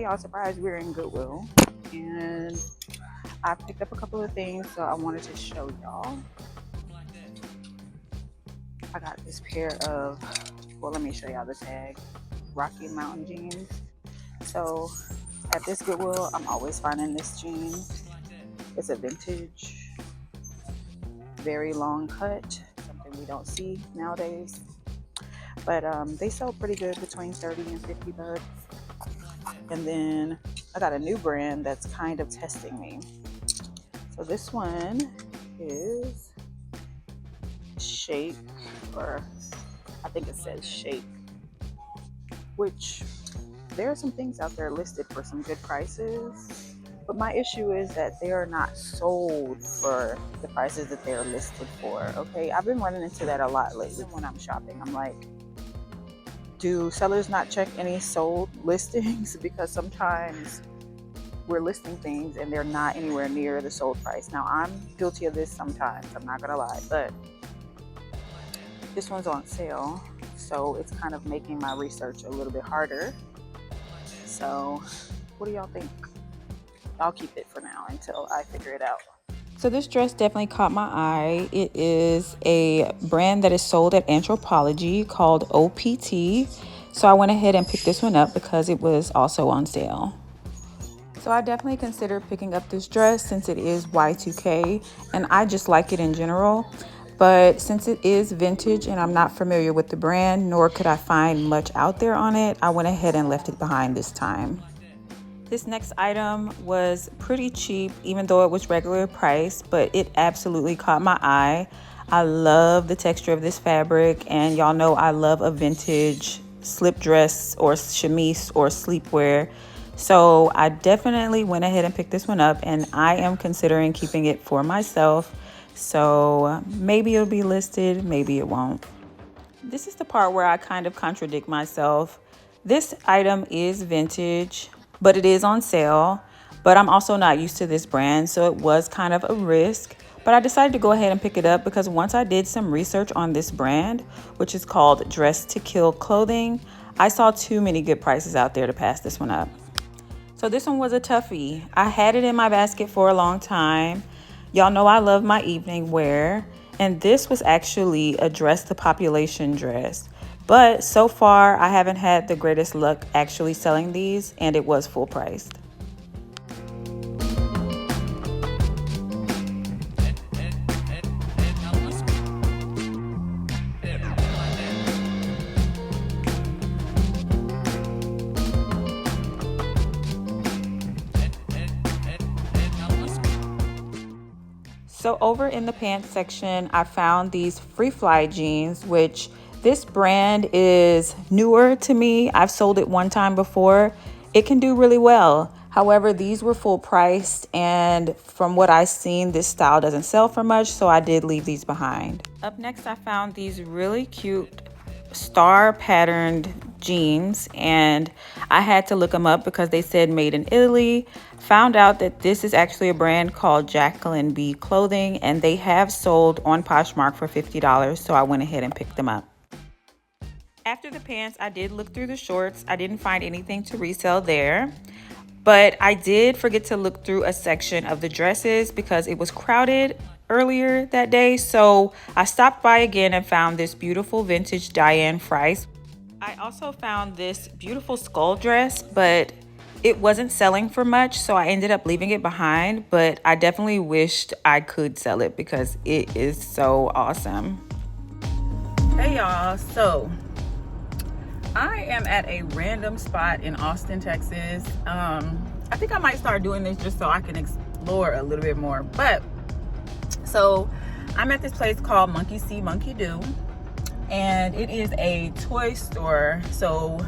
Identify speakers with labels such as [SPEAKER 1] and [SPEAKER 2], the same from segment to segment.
[SPEAKER 1] y'all surprised we're in Goodwill, and I picked up a couple of things, so I wanted to show y'all. I got this pair of, well, let me show y'all the tag, Rocky Mountain jeans. So at this Goodwill, I'm always finding this jean. It's a vintage, very long cut, something we don't see nowadays. But they sell pretty good, between 30 and 50 bucks. And then I got a new brand that's kind of testing me. So this one is Shake, or I think it says Shake, which there are some things out there listed for some good prices, but my issue is that they are not sold for the prices that they're listed for. Okay, I've been running into that a lot lately when I'm shopping. I'm like, do sellers not check any sold listings? Because sometimes we're listing things and they're not anywhere near the sold price. Now, I'm guilty of this sometimes, I'm not gonna lie, but this one's on sale, so it's kind of making my research a little bit harder. So what do y'all think? I'll keep it for now until I figure it out.
[SPEAKER 2] So this dress definitely caught my eye. It is a brand that is sold at Anthropologie called OPT. So I went ahead and picked this one up because it was also on sale. So I definitely considered picking up this dress since it is Y2K, and I just like it in general. But since it is vintage and I'm not familiar with the brand, nor could I find much out there on it, I went ahead and left it behind this time. This next item was pretty cheap, even though it was regular price, but it absolutely caught my eye. I love the texture of this fabric, and y'all know I love a vintage slip dress or chemise or sleepwear. So I definitely went ahead and picked this one up, and I am considering keeping it for myself. So maybe it'll be listed, maybe it won't. This is the part where I kind of contradict myself. This item is vintage, but it is on sale. But I'm also not used to this brand, so it was kind of a risk. But I decided to go ahead and pick it up because once I did some research on this brand, which is called Dress to Kill Clothing, I saw too many good prices out there to pass this one up. So this one was a toughie. I had it in my basket for a long time. Y'all know I love my evening wear, and this was actually a dress to population dress. But so far, I haven't had the greatest luck actually selling these, and it was full priced. So over in the pants section, I found these Free Fly jeans, which this brand is newer to me. I've sold it one time before. It can do really well. However, these were full priced, and from what I've seen, this style doesn't sell for much, so I did leave these behind. Up next, I found these really cute star patterned jeans, and I had to look them up because they said made in Italy. Found out that this is actually a brand called Jacqueline B Clothing, and they have sold on Poshmark for $50, so I went ahead and picked them up. After the pants, I did look through the shorts. I didn't find anything to resell there, but I did forget to look through a section of the dresses because it was crowded earlier that day. So I stopped by again and found this beautiful vintage Diane Frice. I also found this beautiful skull dress, but it wasn't selling for much, so I ended up leaving it behind. But I definitely wished I could sell it because it is so awesome. Hey y'all, so I am at a random spot in Austin, Texas. I think I might start doing this just so I can explore a little bit more. But so I'm at this place called Monkey See, Monkey Do, and it is a toy store. So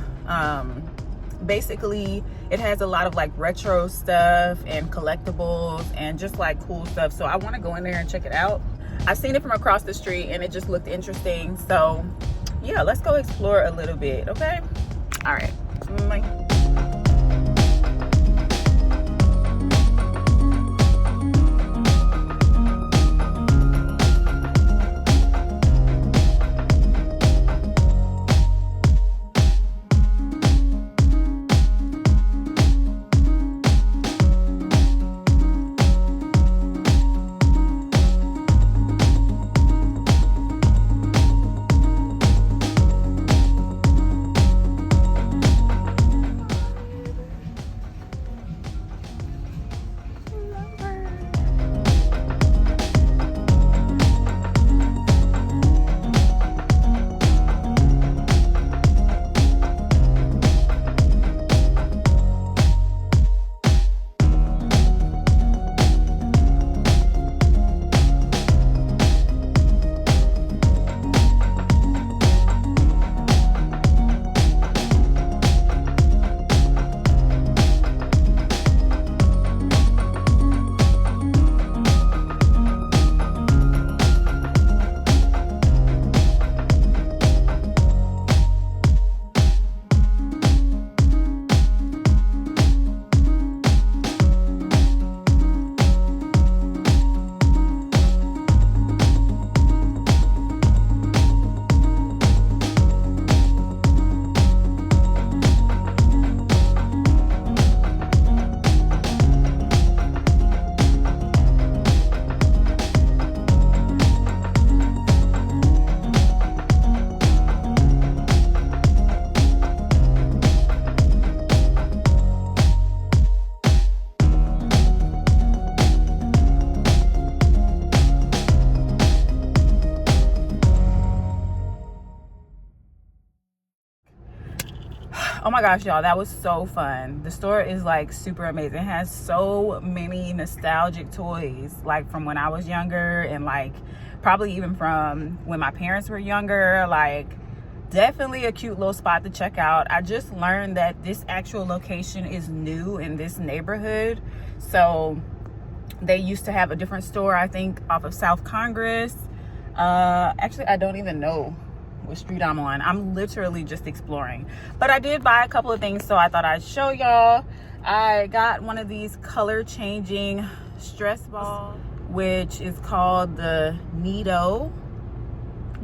[SPEAKER 2] basically it has a lot of like retro stuff and collectibles and just like cool stuff. So I want to go in there and check it out. I've seen it from across the street and it just looked interesting. So yeah, let's go explore a little bit, okay? All right. my gosh, y'all, that was so fun. The store is like super amazing. It has so many nostalgic toys, like from when I was younger, and like probably even from when my parents were younger. Like, definitely a cute little spot to check out. I just learned that this actual location is new in this neighborhood. So they used to have a different store, I think, off of South Congress. Actually, I don't even know what street I'm on. I'm literally just exploring. But I did buy a couple of things, so I thought I'd show y'all. I got one of these color changing stress balls, which is called the Neato.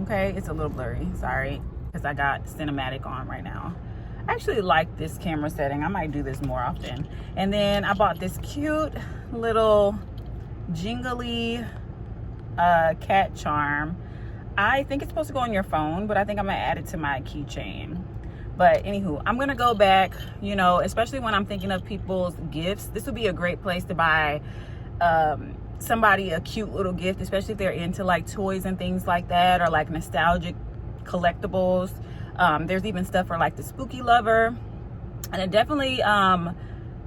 [SPEAKER 2] Okay, it's a little blurry, sorry, because I got cinematic on right now. I actually like this camera setting. I might do this more often. And then I bought this cute little jingly cat charm. I think it's supposed to go on your phone, but I think I'm gonna add it to my keychain. But anywho, I'm gonna go back, you know, especially when I'm thinking of people's gifts. This would be a great place to buy somebody a cute little gift, especially if they're into like toys and things like that, or like nostalgic collectibles. There's even stuff for like the spooky lover, and it definitely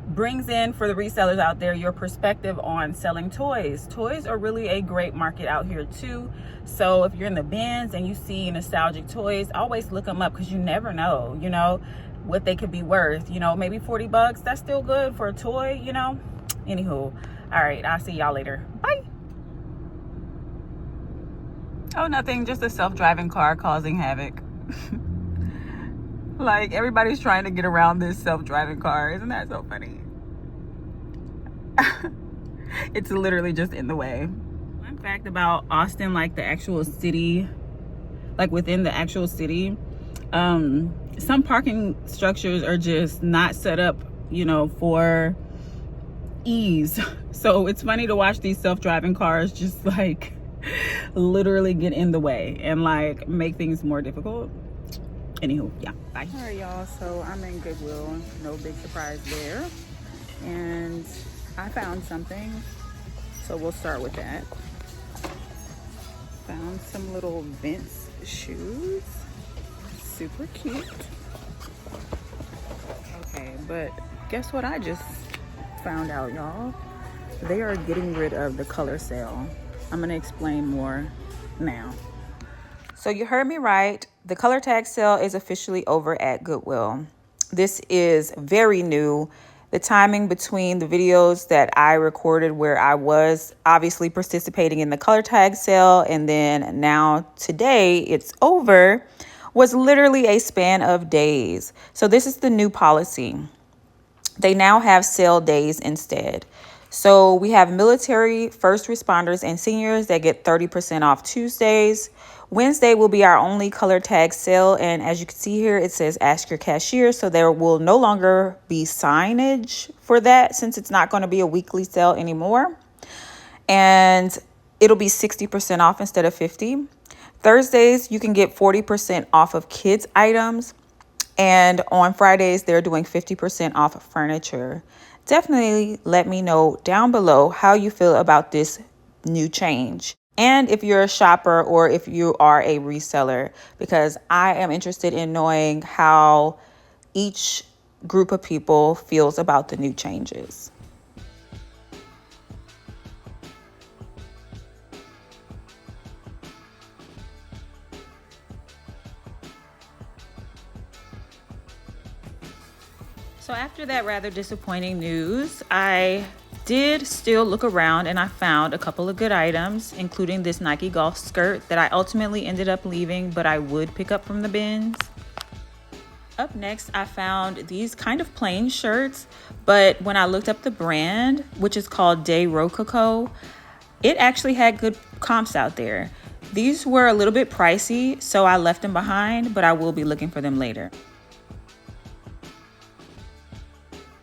[SPEAKER 2] brings in, for the resellers out there, your perspective on selling toys. Toys are really a great market out here too. So if you're in the bins and you see nostalgic toys, always look them up, because you never know, you know, what they could be worth. You know, maybe 40 bucks, that's still good for a toy, you know. Anywho, all right, I'll see y'all later. Bye. Oh, nothing, just a self-driving car causing havoc. Like, everybody's trying to get around this self-driving car. Isn't that so funny? It's literally just in the way. Fun fact about Austin, like the actual city, like within the actual city, some parking structures are just not set up, you know, for ease. So it's funny to watch these self-driving cars just like literally get in the way and like make things more difficult. Anywho, yeah, bye. All right, y'all, so I'm in Goodwill. No big surprise there. And I found something, so we'll start with that. Found some little Vince shoes. Super cute. Okay, but guess what I just found out, y'all? They are getting rid of the color sale. I'm gonna explain more now. So you heard me right. The color tag sale is officially over at Goodwill. This is very new. The timing between the videos that I recorded where I was obviously participating in the color tag sale, and then now today it's over, was literally a span of days. So this is the new policy. They now have sale days instead. So we have military, first responders, and seniors that get 30% off Tuesdays. Wednesday will be our only color tag sale. And as you can see here, it says ask your cashier. So there will no longer be signage for that, since it's not going to be a weekly sale anymore. And it'll be 60% off instead of 50. Thursdays, you can get 40% off of kids items. And on Fridays, they're doing 50% off furniture. Definitely let me know down below how you feel about this new change. And if you're a shopper or if you are a reseller, because I am interested in knowing how each group of people feels about the new changes. So after that rather disappointing news, I did still look around and I found a couple of good items, including this Nike golf skirt that I ultimately ended up leaving, but I would pick up from the bins. Up next, I found these kind of plain shirts, but when I looked up the brand, which is called De Rococo, it actually had good comps out there. These were a little bit pricey, so I left them behind, but I will be looking for them later.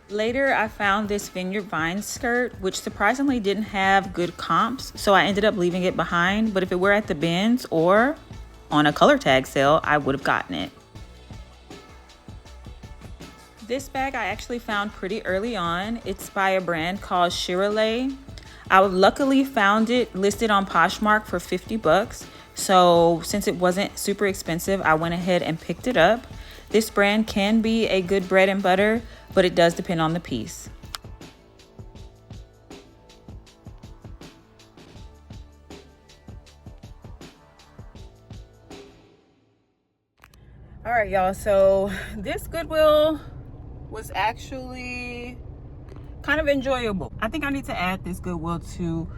[SPEAKER 2] Later, I found this Vineyard Vines skirt, which surprisingly didn't have good comps, so I ended up leaving it behind. But if it were at the bins or on a color tag sale, I would have gotten it. This bag I actually found pretty early on. It's by a brand called Shirley. I luckily found it listed on Poshmark for 50 bucks. So since it wasn't super expensive, I went ahead and picked it up. This brand can be a good bread and butter, but it does depend on the piece. All right, y'all, so this Goodwill was actually kind of enjoyable. I think I need to add this Goodwill to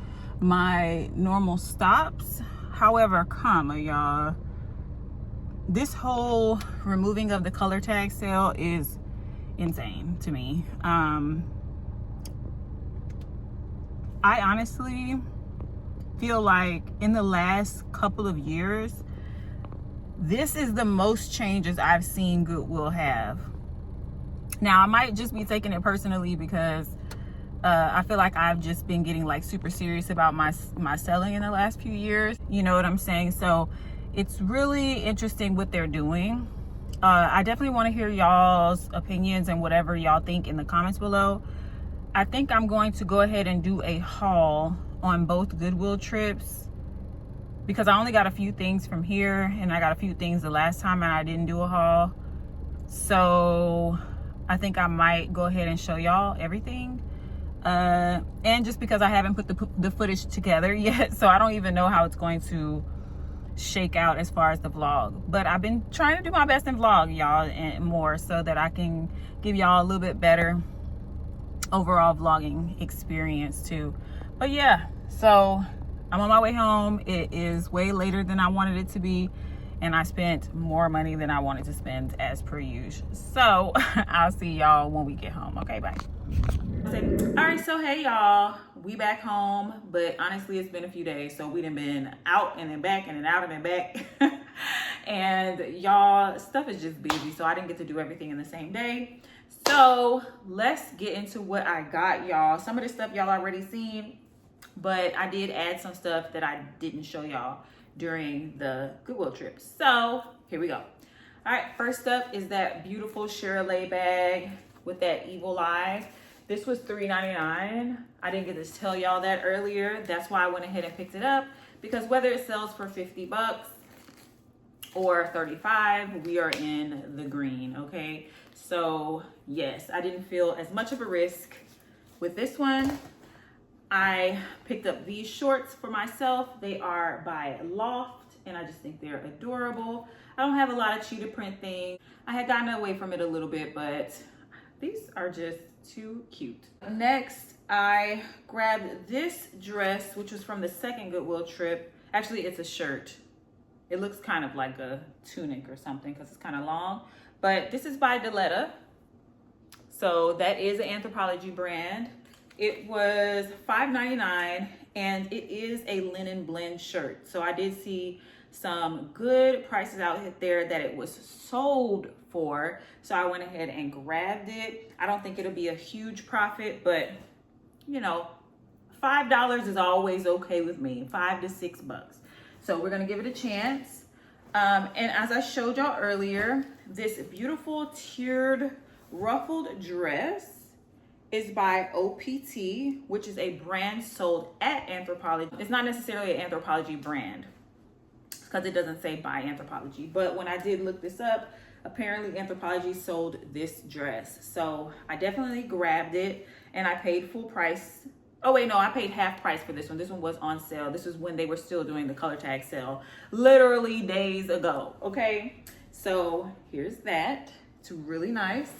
[SPEAKER 2] my normal stops. However, y'all, this whole removing of the color tag sale is insane to me. I honestly feel like in the last couple of years, this is the most changes I've seen Goodwill have. Now, I might just be taking it personally because I feel like I've just been getting like super serious about my selling in the last few years. You know what I'm saying? So it's really interesting what they're doing. I definitely want to hear y'all's opinions and whatever y'all think in the comments below. I think I'm going to go ahead and do a haul on both Goodwill trips because I only got a few things from here and I got a few things the last time and I didn't do a haul. So I think I might go ahead and show y'all everything. And just because I haven't put the footage together yet, so I don't even know how it's going to shake out as far as the vlog. But I've been trying to do my best in vlog, y'all, and more so that I can give y'all a little bit better overall vlogging experience too. But yeah, so I'm on my way home. It is way later than I wanted it to be, and I spent more money than I wanted to spend as per usual. So I'll see y'all when we get home. Okay, bye. All right, so hey y'all, we back home, but honestly it's been a few days, so we done been out and then back and then out and then back. And y'all, stuff is just busy, so I didn't get to do everything in the same day. So let's get into what I got, y'all. Some of this stuff y'all already seen, but I did add some stuff that I didn't show y'all during the Goodwill trip. So here we go. All right, first up is that beautiful Shirley bag with that evil eye. This was $3.99. I didn't get to tell y'all that earlier. That's why I went ahead and picked it up, because whether it sells for 50 bucks or 35, we are in the green, okay? So yes, I didn't feel as much of a risk with this one. I picked up these shorts for myself. They are by Loft, and I just think they're adorable. I don't have a lot of cheetah print things. I had gotten away from it a little bit, but these are just too cute. Next, I grabbed this dress, which was from the second Goodwill trip. Actually, it's a shirt. It looks kind of like a tunic or something because it's kind of long, but this is by Diletta. So that is an Anthropologie brand. It was $5.99 and it is a linen blend shirt. So I did see some good prices out there that it was sold for. So I went ahead and grabbed it. I don't think it'll be a huge profit, but you know, $5 is always okay with me, $5 to $6. So we're gonna give it a chance. And as I showed y'all earlier, this beautiful tiered ruffled dress is by OPT, which is a brand sold at Anthropologie. It's not necessarily an Anthropologie brand because it doesn't say by Anthropologie, but when I did look this up, apparently Anthropologie sold this dress. So I definitely grabbed it and I paid full price. Oh wait, no, I paid half price for this one. This one was on sale. This was when they were still doing the color tag sale, literally days ago, okay? So here's that. It's really nice.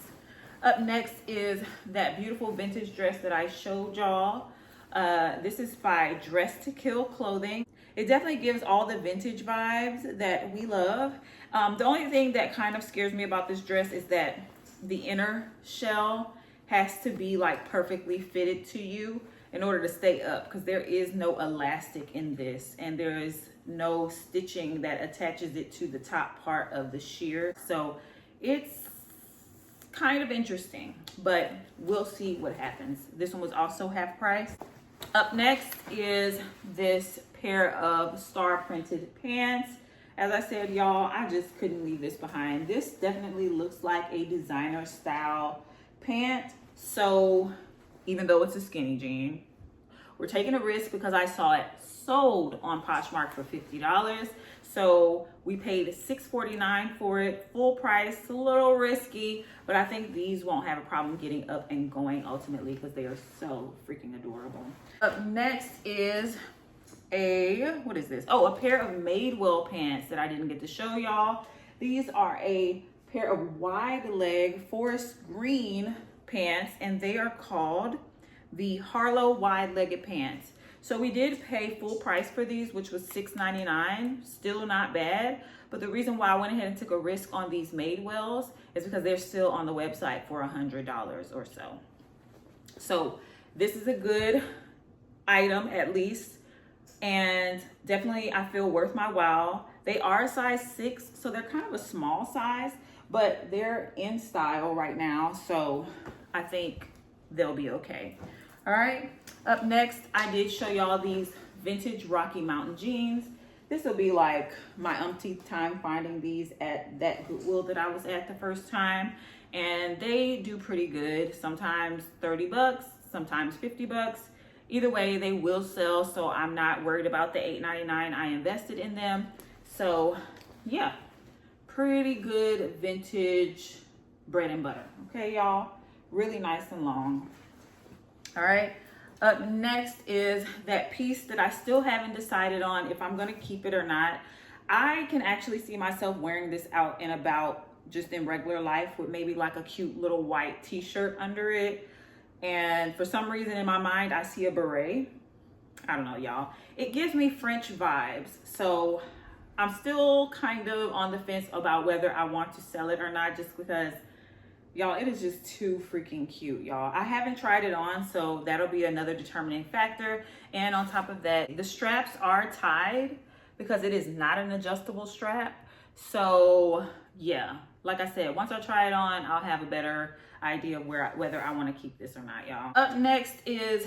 [SPEAKER 2] Up next is that beautiful vintage dress that I showed y'all. This is by Dress to Kill Clothing. It definitely gives all the vintage vibes that we love. The only thing that kind of scares me about this dress is that the inner shell has to be like perfectly fitted to you in order to stay up, because there is no elastic in this and there is no stitching that attaches it to the top part of the sheer. So it's kind of interesting, but we'll see what happens. This one was also half price. Up next is this pair of star printed pants. As I said, y'all, I just couldn't leave this behind. This definitely looks like a designer style pant. So even though it's a skinny jean, we're taking a risk because I saw it sold on Poshmark for $50. So we paid $6.49 for it, full price, a little risky, but I think these won't have a problem getting up and going ultimately because they are so freaking adorable. Up next is what is this? Oh, a pair of Madewell pants that I didn't get to show y'all. These are a pair of wide leg forest green pants, and they are called the Harlow wide legged pants. So we did pay full price for these, which was $6.99, still not bad. But the reason why I went ahead and took a risk on these Madewells is because they're still on the website for $100 or so. So this is a good item at least, and definitely I feel worth my while. They are a size 6, so they're kind of a small size, but they're in style right now, so I think they'll be okay. All right, up next, I did show y'all these vintage Rocky Mountain jeans. This will be like my umpteenth time finding these at that Goodwill that I was at the first time, and they do pretty good. Sometimes 30 bucks, sometimes 50 bucks. Either way, they will sell, so I'm not worried about the $8.99 I invested in them. So yeah, pretty good vintage bread and butter. Okay, y'all, really nice and long. All right, up next is that piece that I still haven't decided on if I'm gonna keep it or not. I can actually see myself wearing this out and about just in regular life with maybe like a cute little white t-shirt under it. And for some reason in my mind, I see a beret. I don't know, y'all. It gives me French vibes. So I'm still kind of on the fence about whether I want to sell it or not, just because, y'all, it is just too freaking cute, y'all. I haven't tried it on, so that'll be another determining factor. And on top of that, the straps are tied because it is not an adjustable strap. So yeah, like I said, once I try it on, I'll have a better idea of whether I want to keep this or not, y'all. Up next is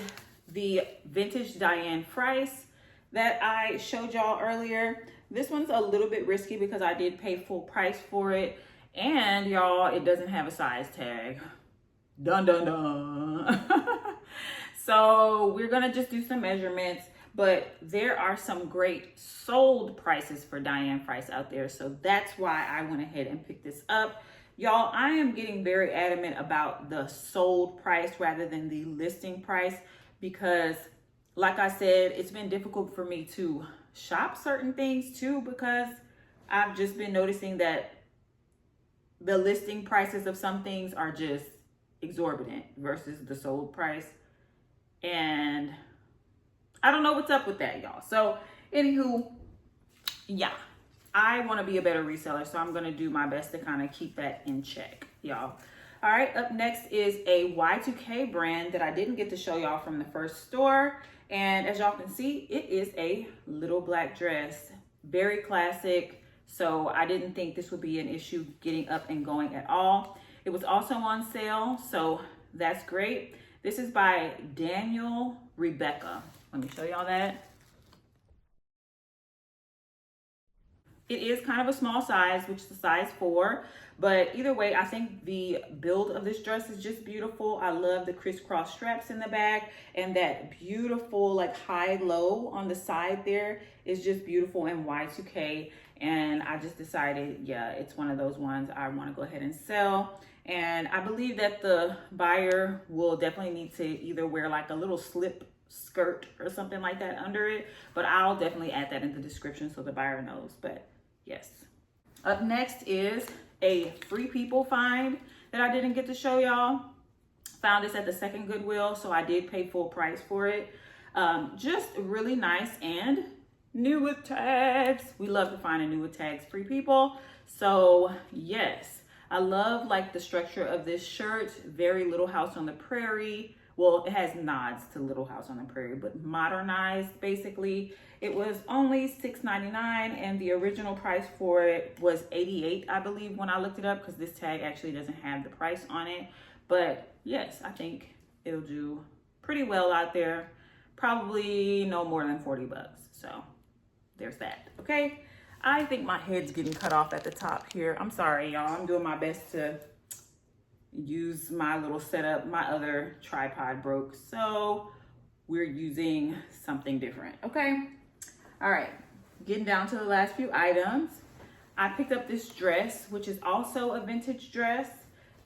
[SPEAKER 2] the vintage Diane Price that I showed y'all earlier. This one's a little bit risky because I did pay full price for it, and y'all, it doesn't have a size tag. Dun dun dun. So we're gonna just do some measurements, but there are some great sold prices for Diane Price out there, so that's why I went ahead and picked this up. Y'all, I am getting very adamant about the sold price rather than the listing price because, like I said, it's been difficult for me to shop certain things too because I've just been noticing that the listing prices of some things are just exorbitant versus the sold price. And I don't know what's up with that, y'all. So, anywho, yeah. I want to be a better reseller, so I'm going to do my best to kind of keep that in check, y'all. All right, up next is a Y2K brand that I didn't get to show y'all from the first store. And as y'all can see, it is a little black dress. Very classic, so I didn't think this would be an issue getting up and going at all. It was also on sale, so that's great. This is by Daniel Rebecca. Let me show y'all that. It is kind of a small size, which is a size 4, but either way, I think the build of this dress is just beautiful. I love the crisscross straps in the back, and that beautiful like high-low on the side there is just beautiful in Y2K. And I just decided, yeah, it's one of those ones I want to go ahead and sell. And I believe that the buyer will definitely need to either wear like a little slip skirt or something like that under it, but I'll definitely add that in the description so the buyer knows. But yes. Up next is a Free People find that I didn't get to show y'all. Found this at the second Goodwill, so I did pay full price for it. Just really nice and new with tags. We love to find a new with tags Free People. So yes, I love like the structure of this shirt. Very Little House on the Prairie. Well, it has nods to Little House on the Prairie, but modernized basically. It was only $6.99 and the original price for it was $88, I believe, when I looked it up, because this tag actually doesn't have the price on it. But yes, I think it'll do pretty well out there. Probably no more than 40 bucks. So there's that, okay? I think my head's getting cut off at the top here. I'm sorry, y'all. I'm doing my best to use my little setup. My other tripod broke, so we're using something different, okay? All right, getting down to the last few items. I picked up this dress, which is also a vintage dress.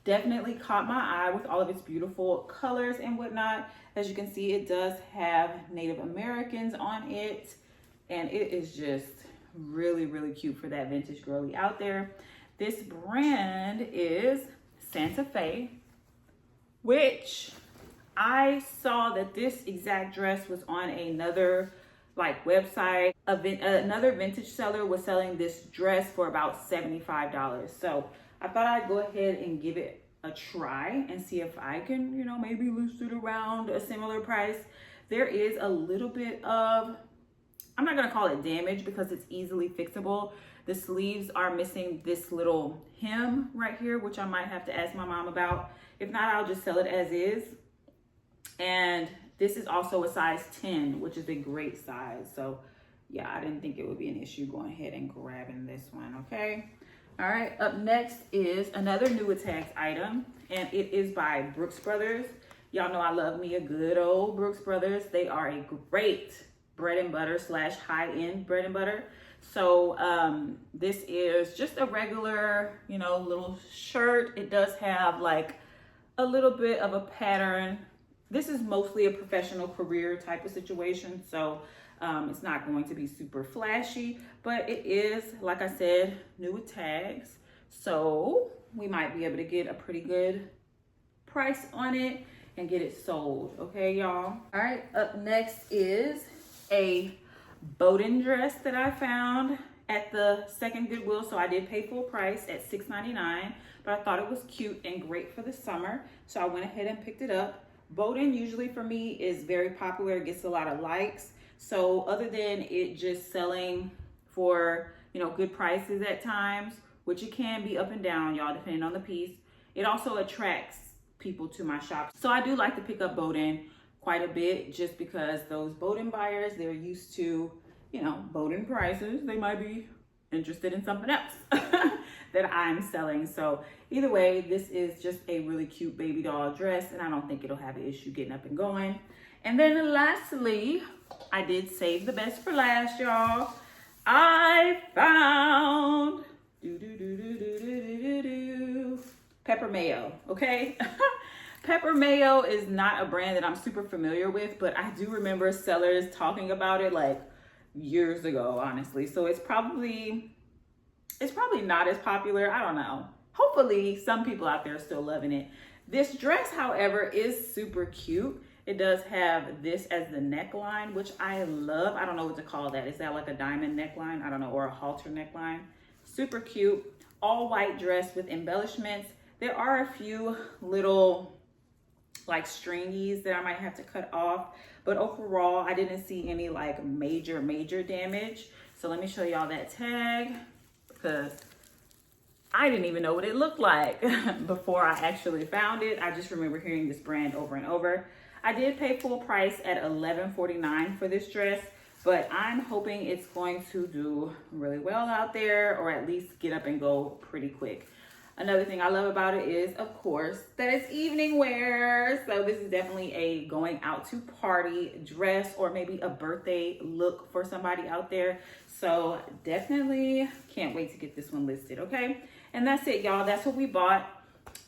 [SPEAKER 2] Definitely caught my eye with all of its beautiful colors and whatnot. As you can see, it does have Native Americans on it, and it is just really, really cute for that vintage girly out there. This brand is Santa Fe, which I saw that this exact dress was on another like website. Another vintage seller was selling this dress for about $75. So I thought I'd go ahead and give it a try and see if I can, you know, maybe list it around a similar price. There is a little bit of, I'm not gonna call it damage because it's easily fixable. The sleeves are missing this little hem right here, which I might have to ask my mom about. If not, I'll just sell it as is. And this is also a size 10, which is a great size. So yeah, I didn't think it would be an issue going ahead and grabbing this one, okay? All right, up next is another new tags item, and it is by Brooks Brothers. Y'all know I love me a good old Brooks Brothers. They are a great bread and butter / high-end bread and butter. So this is just a regular, you know, little shirt. It does have like a little bit of a pattern. This is mostly a professional career type of situation, so it's not going to be super flashy, but it is, like I said, new with tags. So we might be able to get a pretty good price on it and get it sold, okay, y'all? All right, up next is a Bowden dress that I found at the second Goodwill. So I did pay full price at $6.99, but I thought it was cute and great for the summer, so I went ahead and picked it up. Bowden usually for me is very popular, gets a lot of likes. So other than it just selling for, you know, good prices at times, which it can be up and down, y'all, depending on the piece, it also attracts people to my shop. So I do like to pick up Bowden quite a bit just because those Bowden buyers, they're used to, you know, Bowden prices. They might be interested in something else that I'm selling. So either way, this is just a really cute baby doll dress, and I don't think it'll have an issue getting up and going. And then lastly, I did save the best for last, y'all. I found Pepper Mayo, okay? Pepper Mayo is not a brand that I'm super familiar with, but I do remember sellers talking about it like years ago, honestly. So it's probably not as popular. I don't know. Hopefully some people out there are still loving it. This dress, however, is super cute. It does have this as the neckline, which I love. I don't know what to call that. Is that like a diamond neckline? I don't know, or a halter neckline. Super cute. All white dress with embellishments. There are a few little like stringies that I might have to cut off, but overall I didn't see any like major damage. So let me show y'all that tag, because I didn't even know what it looked like before I actually found it. I just remember hearing this brand over and over. I did pay full price at $11.49 for this dress, but I'm hoping it's going to do really well out there, or at least get up and go pretty quick. Another thing I love about it is, of course, that it's evening wear. So this is definitely a going out to party dress, or maybe a birthday look for somebody out there. So definitely can't wait to get this one listed, okay? And that's it, y'all. That's what we bought.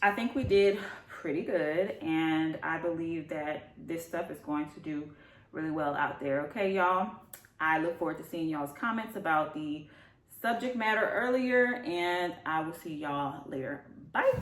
[SPEAKER 2] I think we did pretty good, and I believe that this stuff is going to do really well out there, okay, y'all? I look forward to seeing y'all's comments about the subject matter earlier, and I will see y'all later. Bye.